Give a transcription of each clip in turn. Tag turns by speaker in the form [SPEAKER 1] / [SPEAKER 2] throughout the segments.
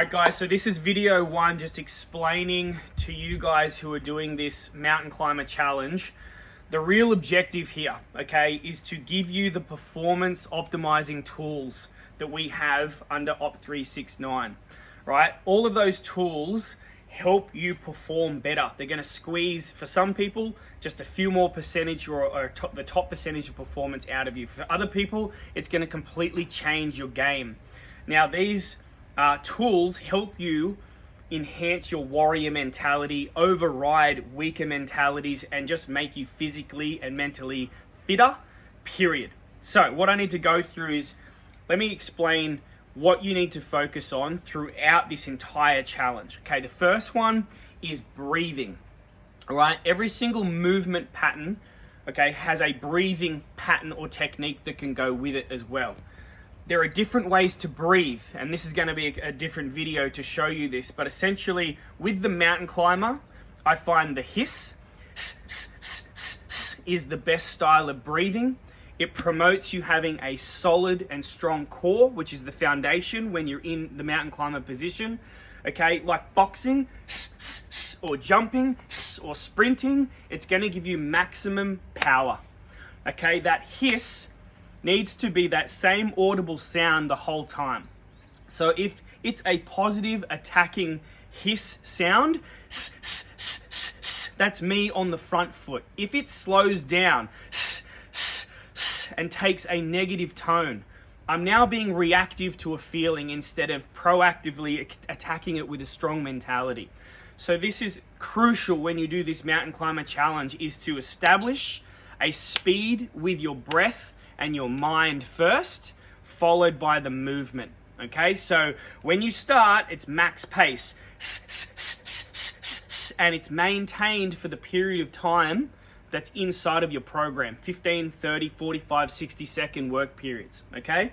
[SPEAKER 1] Alright guys, so this is video one, just explaining to you guys who are doing this mountain climber challenge. The real objective here, okay, is to give you the performance optimizing tools that we have under OP369, right? All of those tools help you perform better. They're going to squeeze, for some people, just a few more percentage or the top percentage of performance out of you. For other people, it's going to completely change your game. Now, these tools help you enhance your warrior mentality, override weaker mentalities, and just make you physically and mentally fitter, period. So what I need to go through is, let me explain what you need to focus on throughout this entire challenge. Okay, the first one is breathing. All right, every single movement pattern, okay, has a breathing pattern or technique that can go with it as well. There are different ways to breathe, and this is going to be a different video to show you this, but essentially with the mountain climber, I find the hiss is the best style of breathing. It promotes you having a solid and strong core, which is the foundation when you're in the mountain climber position. Okay, like boxing or jumping or sprinting, it's going to give you maximum power. Okay, that hiss needs to be that same audible sound the whole time. So if it's a positive attacking hiss sound, that's me on the front foot. If it slows down and takes a negative tone, I'm now being reactive to a feeling instead of proactively attacking it with a strong mentality. So this is crucial when you do this mountain climber challenge, is to establish a speed with your breath and your mind first, followed by the movement. Okay, so when you start, it's max pace, and it's maintained for the period of time that's inside of your program, 15, 30, 45, 60-second work periods, okay?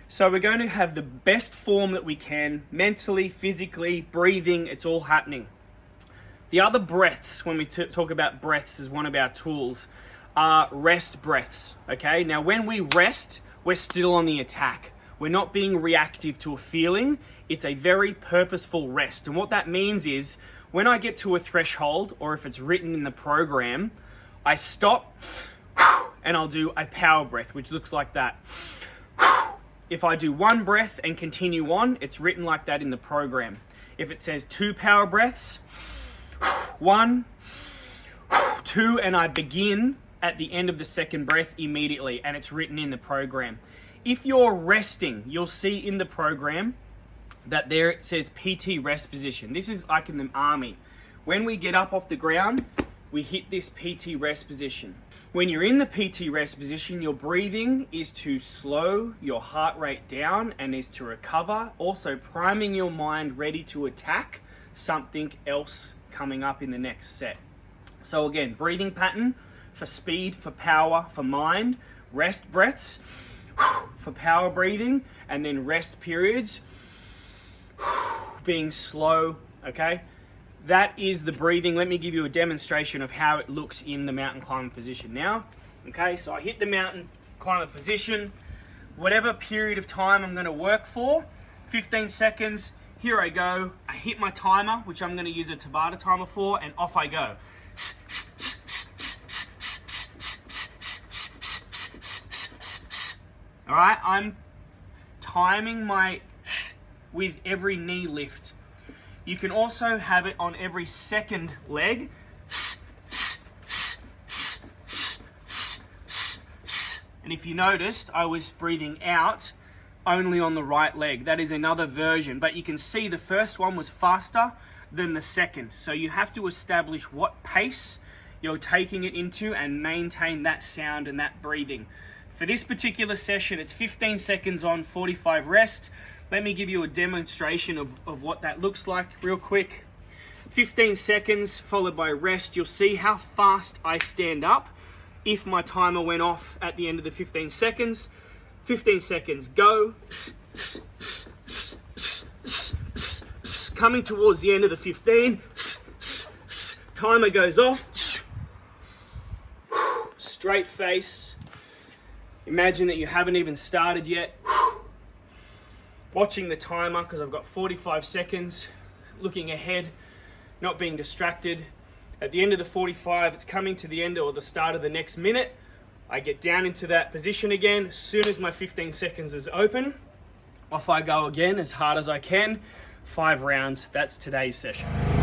[SPEAKER 1] So we're going to have the best form that we can, mentally, physically, breathing, it's all happening. The other breaths, when we talk about breaths as one of our tools, are rest breaths, okay? Now, when we rest, we're still on the attack. We're not being reactive to a feeling. It's a very purposeful rest. And what that means is, when I get to a threshold, or if it's written in the program, I stop and I'll do a power breath, which looks like that. If I do one breath and continue on, it's written like that in the program. If it says 2 power breaths, 1, 2, and I begin at the end of the second breath immediately, and it's written in the program. If you're resting, you'll see in the program that there it says PT rest position. This is like in the army. When we get up off the ground, we hit this PT rest position. When you're in the PT rest position, your breathing is to slow your heart rate down and is to recover, also priming your mind ready to attack something else coming up in the next set. So again, breathing pattern for speed, for power, for mind, rest breaths for power breathing, and then rest periods being slow, okay? That is the breathing. Let me give you a demonstration of how it looks in the mountain climber position now. Okay, so I hit the mountain climber position, whatever period of time I'm going to work for, 15 seconds, here I go. I hit my timer, which I'm going to use a Tabata timer for, and off I go. All right, I'm timing my with every knee lift. You can also have it on every second leg. And if you noticed, I was breathing out only on the right leg. That is another version, but you can see the first one was faster than the second. So you have to establish what pace you're taking it into and maintain that sound and that breathing. For this particular session, it's 15 seconds on, 45 rest. Let me give you a demonstration of what that looks like real quick. 15 seconds followed by rest. You'll see how fast I stand up if my timer went off at the end of the 15 seconds. 15 seconds, go. Coming towards the end of the 15. Timer goes off. Straight face. Imagine that you haven't even started yet. watching the timer because I've got 45 seconds, looking ahead, not being distracted. At the end of the 45, it's coming to the end or the start of the next minute. I get down into that position again. As soon as my 15 seconds is open, off I go again as hard as I can. 5 rounds. That's today's session.